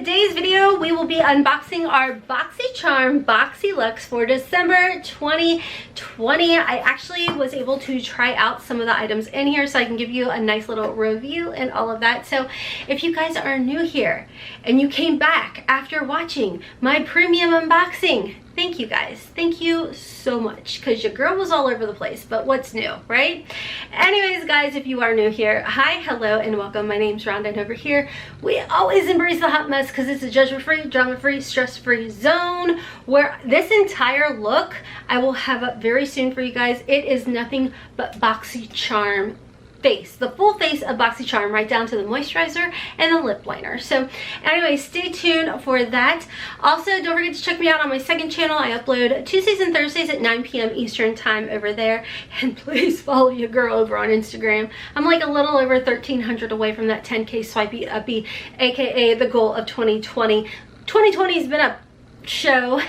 today's video, we will be unboxing our Boxycharm Boxyluxe for December 2020. I actually was able to try out some of the items in here so I can give you a nice little review and all of that. So if you guys are new here and you came back after watching my premium unboxing, thank you guys. Thank you so much, because your girl was all over the place, but what's new, right? Anyways, guys, if you are new here, hi, hello, and welcome. My name's Rhonda, and over here, we always embrace the hot mess because it's a judgment-free, drama-free, stress-free zone where this entire look I will have up very soon for you guys. It is nothing but Boxycharm Base, the full face of Boxycharm, right down to the moisturizer and the lip liner. So anyway, stay tuned for that. Also, don't forget to check me out on my second channel. I upload Tuesdays and Thursdays at 9 p.m. Eastern time over there, and please follow your girl over on Instagram. I'm like a little over 1,300 away from that 10K swipey uppy, aka the goal of 2020. 2020 has been a show.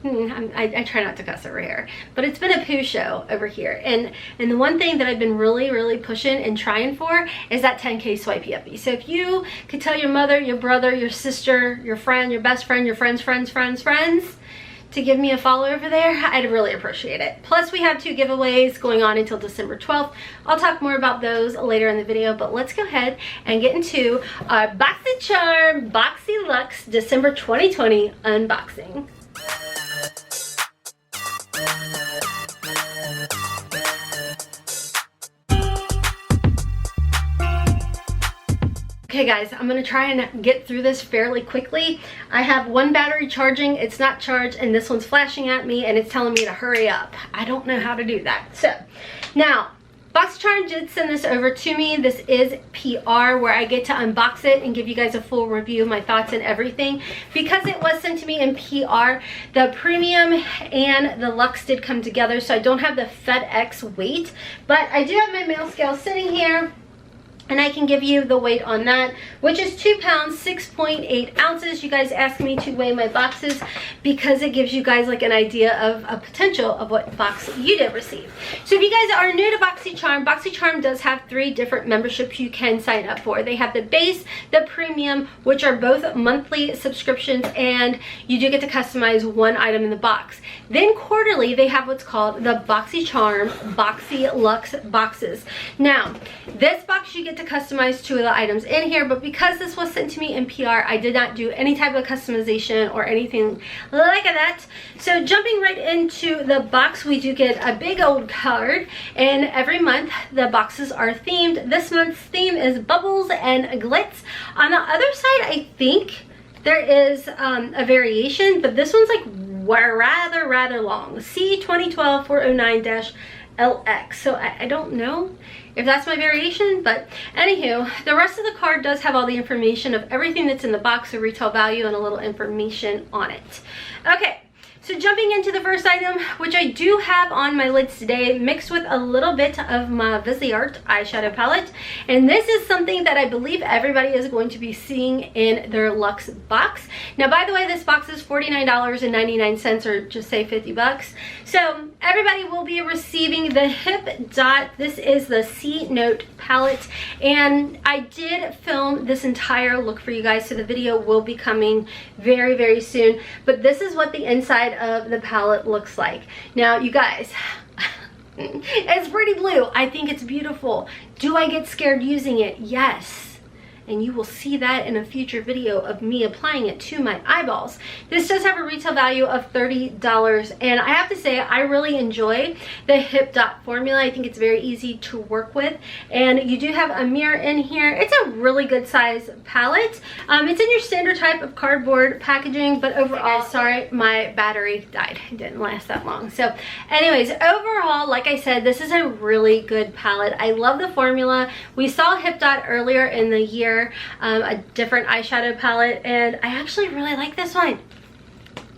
I try not to cuss over here, but it's been a poo show over here, and the one thing that I've been really pushing and trying for is that 10K swipey uppy. So if you could tell your mother, your brother, your sister, your friend, your best friend, your friends to give me a follow over there, I'd really appreciate it. Plus, we have 2 giveaways going on until December 12th. I'll talk more about those later in the video, but let's go ahead and get into our Boxycharm Boxyluxe December 2020 unboxing. Okay guys, I'm gonna try and get through this fairly quickly. I have one battery charging, it's not charged, and this one's flashing at me and it's telling me to hurry up. I don't know how to do that. So now, Boxycharm did send this over to me. This is PR, where I get to unbox it and give you guys a full review of my thoughts and everything. Because it was sent to me in PR, the premium and the Luxe did come together, so I don't have the FedEx weight, but I do have my mail scale sitting here, and I can give you the weight on that, which is 2 pounds, 6.8 ounces. You guys asked me to weigh my boxes because it gives you guys like an idea of a potential of what box you did receive. So if you guys are new to Boxycharm, Boxycharm does have 3 different memberships you can sign up for. They have the base, the premium, which are both monthly subscriptions, and you do get to customize 1 item in the box. Then quarterly, they have what's called the Boxycharm Boxyluxe boxes. Now, this box you get to customize 2 of the items in here, but because this was sent to me in PR, I did not do any type of customization or anything like that. So jumping right into the box, we do get a big old card, and every month the boxes are themed. This month's theme is bubbles and glitz. On the other side, I think there is a variation, but this one's like rather long. C2012-409-LX. So I don't know if that's my variation, but anywho, the rest of the card does have all the information of everything that's in the box, the retail value, and a little information on it. Okay, so jumping into the first item, which I do have on my lids today, mixed with a little bit of my Viseart eyeshadow palette. And this is something that I believe everybody is going to be seeing in their Luxe box. Now, by the way, this box is $49.99, or just say 50 bucks. So everybody will be receiving the Hip Dot. This is the C Note palette, and I did film this entire look for you guys, so the video will be coming very soon. But this is what the inside of the palette looks like. Now, you guys, it's pretty blue. I think it's beautiful. Do I get scared using it? Yes. And you will see that in a future video of me applying it to my eyeballs. This does have a retail value of $30, and I have to say I really enjoy the Hip Dot formula. I think it's very easy to work with, and you do have a mirror in here. It's a really good size palette. It's in your standard type of cardboard packaging, but overall, sorry, my battery died. It didn't last that long. So anyways, overall, like I said, this is a really good palette. I love the formula. We saw Hip Dot earlier in the year, a different eyeshadow palette, and I actually really like this one,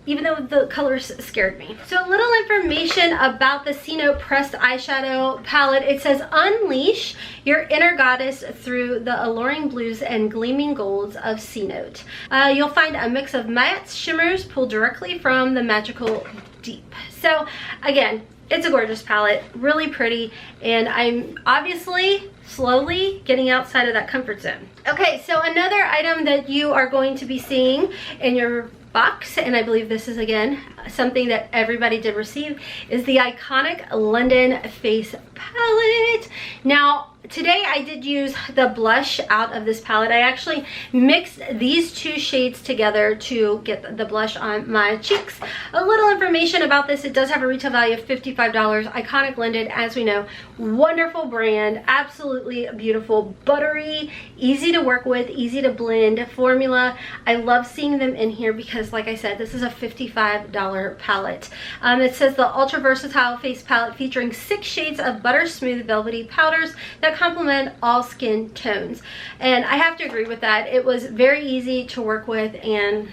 even though the colors scared me. So a little information about the C Note pressed eyeshadow palette. It says, unleash your inner goddess through the alluring blues and gleaming golds of C Note. You'll find a mix of mattes, shimmers pulled directly from the magical deep. So again, it's a gorgeous palette, really pretty, and I'm obviously slowly getting outside of that comfort zone. Okay, so another item that you are going to be seeing in your box, and I believe this is again something that everybody did receive, is the iconic London face palette. Now today I did use the blush out of this palette. I actually mixed these two shades together to get the blush on my cheeks. A little information about this: it does have a retail value of $55. Iconic London, as we know, wonderful brand, absolutely beautiful, buttery, easy to work with, easy to blend formula. I love seeing them in here because, like I said, this is a $55 palette. It says the ultra versatile face palette featuring 6 shades of butter smooth velvety powders that complement all skin tones. And I have to agree with that. It was very easy to work with, and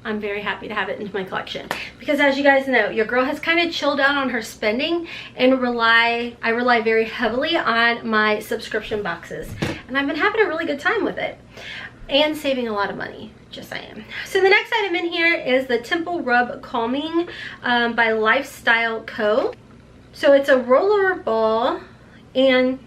I'm very happy to have it in my collection because, as you guys know, your girl has kind of chilled out on her spending, and I rely very heavily on my subscription boxes, and I've been having a really good time with it and saving a lot of money. Just saying. So the next item in here is the Temple Rub Calming by Lifestyle Co. So it's a roller ball, and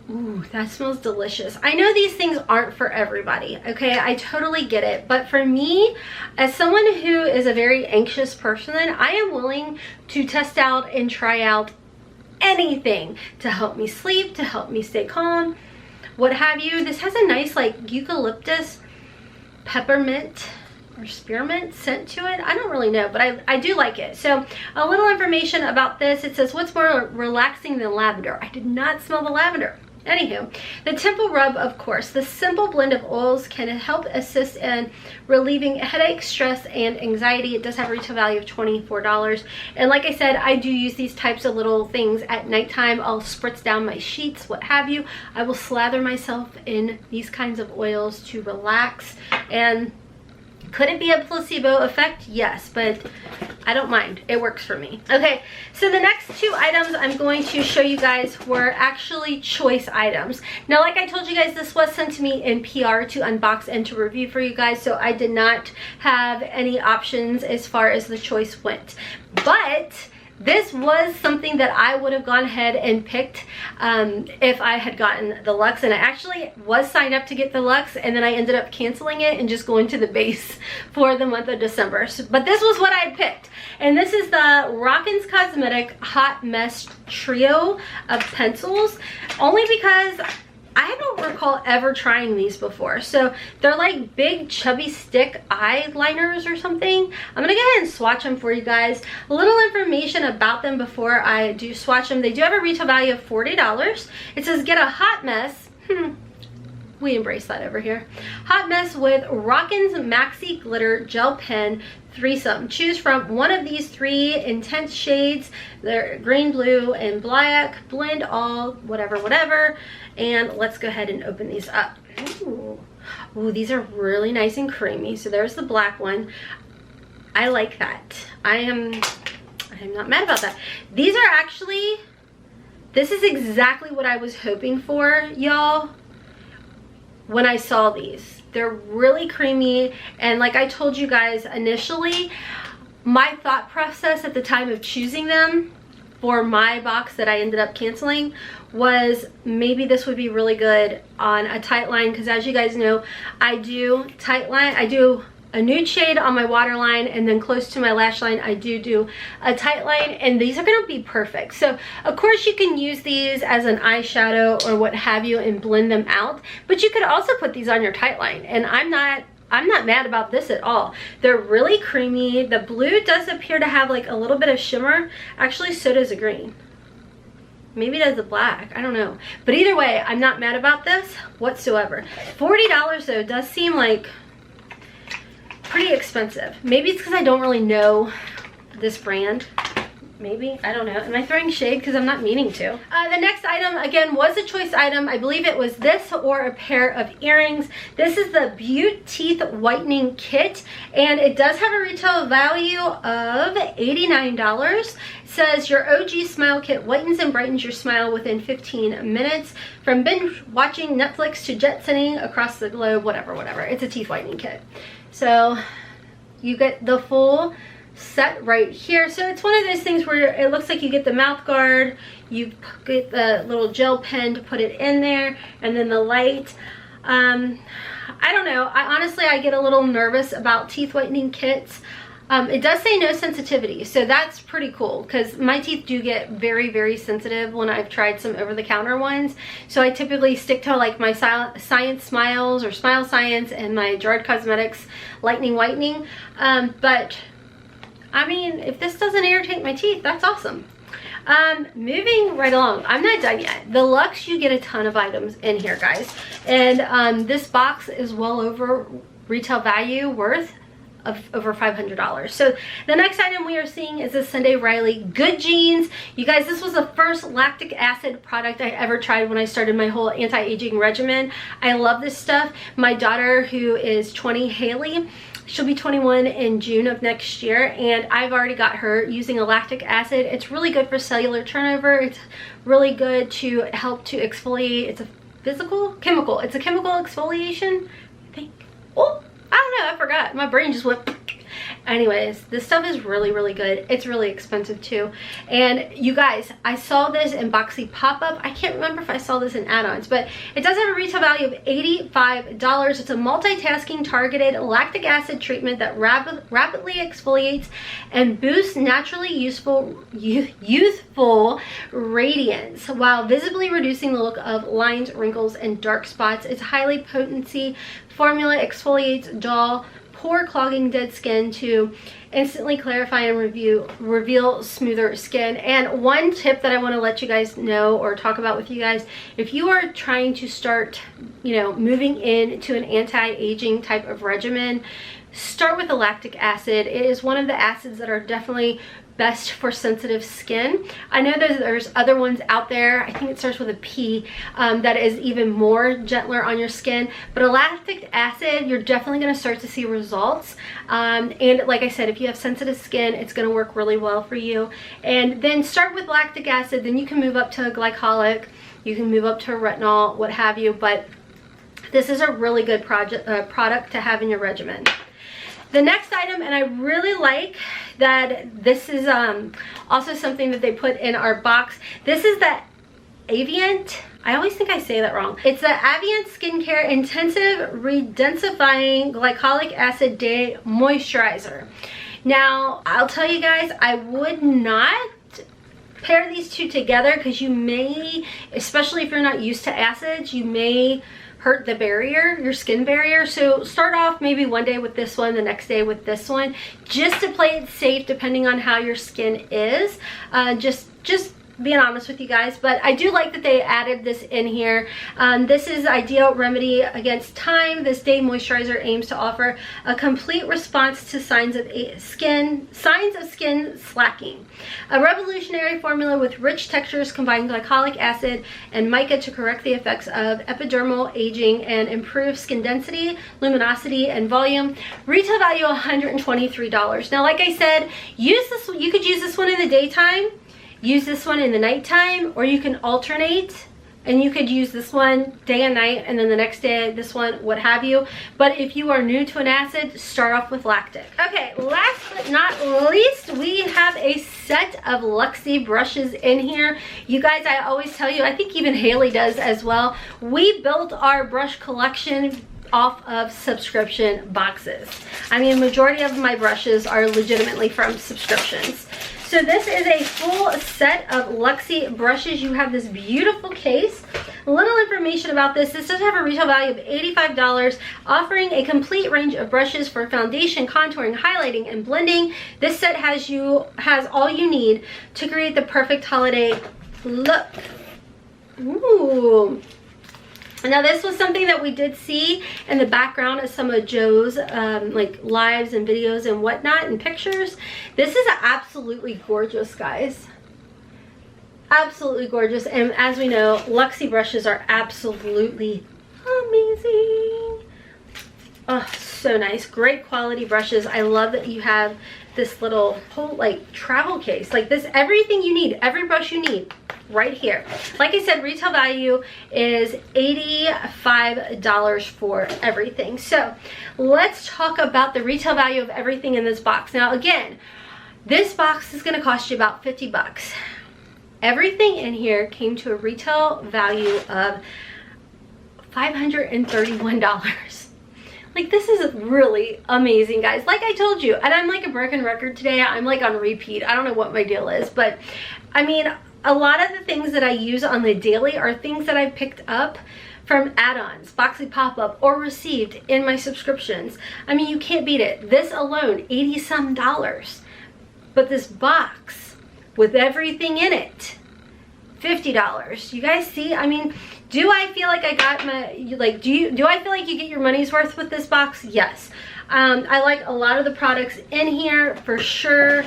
ooh, that smells delicious. I know these things aren't for everybody, okay? I totally get it. But for me, as someone who is a very anxious person, I am willing to test out and try out anything to help me sleep, to help me stay calm, what have you. This has a nice like eucalyptus, peppermint, or spearmint scent to it. I don't really know, but I do like it. So a little information about this: it says, what's more relaxing than lavender? I did not smell the lavender. Anywho, the Temple Rub, of course, the simple blend of oils can help assist in relieving headache, stress, and anxiety. It does have a retail value of $24. And like I said, I do use these types of little things at nighttime. I'll spritz down my sheets, what have you. I will slather myself in these kinds of oils to relax. And could it be a placebo effect? Yes, but I don't mind. It works for me. Okay, so the next 2 items I'm going to show you guys were actually choice items. Now, like I told you guys, this was sent to me in PR to unbox and to review for you guys, so I did not have any options as far as the choice went. But this was something that I would have gone ahead and picked if I had gotten the Luxe, and I actually was signed up to get the Luxe, and then I ended up canceling it and just going to the base for the month of December. So, but this was what I had picked, and this is the Rockin Cosmetic Hot Mess Trio of pencils, only because I don't recall ever trying these before. So they're like big chubby stick eyeliners or something. I'm gonna go ahead and swatch them for you guys. A little information about them before I do swatch them. They do have a retail value of $40. It says get a hot mess. We embrace that over here. Hot mess with Rockin's Maxi Glitter Gel Pen Threesome. Choose from one of these 3 intense shades. They're green, blue, and black. Blend all, whatever. And let's go ahead and open these up. Ooh. Ooh, these are really nice and creamy. So there's the black one. I like that. I am not mad about that. These are actually, this is exactly what I was hoping for, y'all, when I saw these. They're really creamy, and like I told you guys initially, my thought process at the time of choosing them for my box that I ended up canceling was maybe this would be really good on a tight line, because as you guys know, I do tight line. I do a nude shade on my waterline, and then close to my lash line I do a tight line, and these are going to be perfect. So of course you can use these as an eyeshadow or what have you and blend them out, but you could also put these on your tight line, and I'm not mad about this at all. They're really creamy. The blue does appear to have like a little bit of shimmer. Actually, so does the green. Maybe that's the black, I don't know. But either way, I'm not mad about this whatsoever. $40 though does seem like pretty expensive. Maybe it's because I don't really know this brand. Maybe, I don't know. Am I throwing shade because I'm not meaning to? The next item again was a choice item. I believe it was this or a pair of earrings. This is the Beaut Teeth Whitening Kit, and it does have a retail value of $89. It says your OG smile kit whitens and brightens your smile within 15 minutes. From binge watching Netflix to jet setting across the globe, whatever. It's a teeth whitening kit. So you get the full set right here. So it's one of those things where it looks like you get the mouth guard, you get the little gel pen to put it in there, and then the light. I don't know, I get a little nervous about teeth whitening kits. It does say no sensitivity, so that's pretty cool, because my teeth do get very, very sensitive when I've tried some over-the-counter ones. So I typically stick to like my Science Smiles or Smile Science and my Rockin Cosmetics Lightning Whitening. But I mean, if this doesn't irritate my teeth, that's awesome. Moving right along, I'm not done yet. The Luxe, you get a ton of items in here, guys. And this box is well over retail value worth of over $500. So the next item we are seeing is the Sunday Riley Good Jeans. You guys, this was the first lactic acid product I ever tried when I started my whole anti-aging regimen. I love this stuff. My daughter, who is 20, Haley, she'll be 21 in June of next year, and I've already got her using a lactic acid. It's really good for cellular turnover. It's really good to help to exfoliate. It's a chemical exfoliation, I think. Oh, I don't know, I forgot. My brain just went. Anyways, this stuff is really, really good. It's really expensive too. And you guys, I saw this in Boxy pop-up. I can't remember if I saw this in add-ons, but it does have a retail value of $85. It's a multitasking targeted lactic acid treatment that rapidly exfoliates and boosts naturally youthful radiance while visibly reducing the look of lines, wrinkles, and dark spots. Its highly potency formula exfoliates dull, pore clogging dead skin to instantly clarify and reveal smoother skin. And one tip that I want to let you guys know or talk about with you guys, if you are trying to start, you know, moving into an anti-aging type of regimen, start with the lactic acid. It is one of the acids that are definitely best for sensitive skin. I know there's other ones out there, I think it starts with a P, that is even more gentler on your skin, but a lactic acid, you're definitely going to start to see results. And like I said, if you have sensitive skin, it's going to work really well for you. And then start with lactic acid, then you can move up to a glycolic, you can move up to a retinol, what have you, but this is a really good product to have in your regimen. The next item, and I really like that this is also something that they put in our box. This is the Avient. I always think I say that wrong. It's the Avient Skincare Intensive Redensifying Glycolic Acid Day Moisturizer. Now, I'll tell you guys, I would not pair these two together because you may, especially if you're not used to acids, you may hurt the barrier, your skin barrier. So start off maybe one day with this one, the next day with this one, just to play it safe depending on how your skin is. Just being honest with you guys, but I do like that they added this in here. This is ideal remedy against time. This day moisturizer aims to offer a complete response to signs of skin slacking. A revolutionary formula with rich textures combine glycolic acid and mica to correct the effects of epidermal aging and improve skin density, luminosity, and volume. Retail value $123. Now, like I said, use this. You could use this one in the daytime, use this one in the nighttime, or you can alternate and you could use this one day and night and then the next day this one, what have you. But if you are new to an acid, start off with lactic. Okay, last but not least, we have a set of Luxie brushes in here. You guys, I always tell you, I think even Haley does as well, we built our brush collection off of subscription boxes. I mean, majority of my brushes are legitimately from subscriptions. So this is a full set of Luxie brushes. You have this beautiful case. A little information about this. This does have a retail value of $85, offering a complete range of brushes for foundation, contouring, highlighting, and blending. This set has all you need to create the perfect holiday look. Ooh. Now this was something that we did see in the background of some of Joe's like lives and videos and whatnot and pictures. This is absolutely gorgeous, guys. Absolutely gorgeous. And as we know, Luxie brushes are absolutely amazing. Oh, so nice. Great quality brushes. I love that you have this little whole like travel case. Like this, everything you need, every brush you need, right here. Like I said, retail value is $85 for everything. So let's talk about the retail value of everything in this box. Now again, This box is gonna cost you about 50 bucks. Everything in here came to a retail value of $531. Like, this is really amazing, guys. Like I told you, and I'm like a broken record today. I'm like on repeat. I don't know what my deal is, but I mean, a lot of the things that I use on the daily are things that I picked up from add-ons, Boxy pop-up, or received in my subscriptions. I mean, you can't beat it. This alone, 80-some dollars. But this box with everything in it, $50. You guys see? I mean, do I feel like I got my, like, do I feel like you get your money's worth with this box? Yes. I like a lot of the products in here for sure.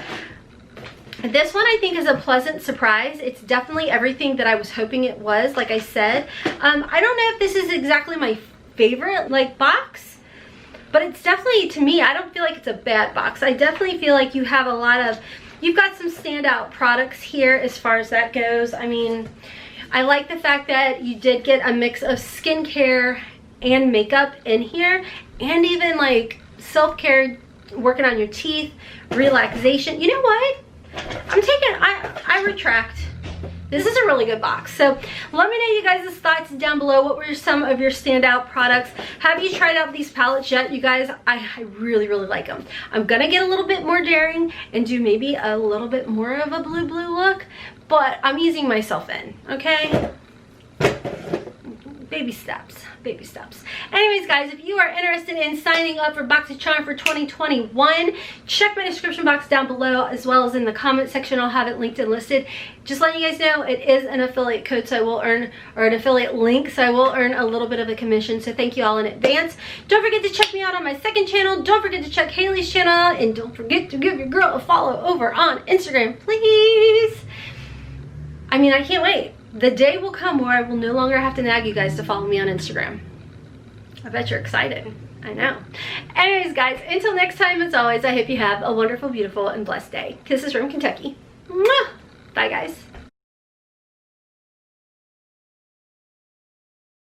This one I think is a pleasant surprise. It's definitely everything that I was hoping it was, like I said. I don't know if this is exactly my favorite like box, but it's definitely, to me, I don't feel like it's a bad box. I definitely feel like you have a lot of, you've got some standout products here as far as that goes. I mean, I like the fact that you did get a mix of skincare and makeup in here, and even like self-care, working on your teeth, relaxation. You know what? I retract. This is a really good box. So let me know you guys' thoughts down below. What were some of your standout products? Have you tried out these palettes yet? You guys, I really, really like them. I'm gonna get a little bit more daring and do maybe a little bit more of a blue look, but I'm easing myself in, okay? Baby steps, baby steps. Anyways, guys, if you are interested in signing up for Boxycharm for 2021, check my description box down below, as well as in the comment section. I'll have it linked and listed. Just letting you guys know, it is an affiliate code, so I will earn, or an affiliate link, so I will earn a little bit of a commission. So thank you all in advance. Don't forget to check me out on my second channel. Don't forget to check Hailey's channel, and don't forget to give your girl a follow over on Instagram, please. I mean, I can't wait. The day will come where I will no longer have to nag you guys to follow me on Instagram. I bet you're excited. I know. Anyways, guys, until next time, as always, I hope you have a wonderful, beautiful, and blessed day. Kisses from Kentucky. Mwah! Bye, guys.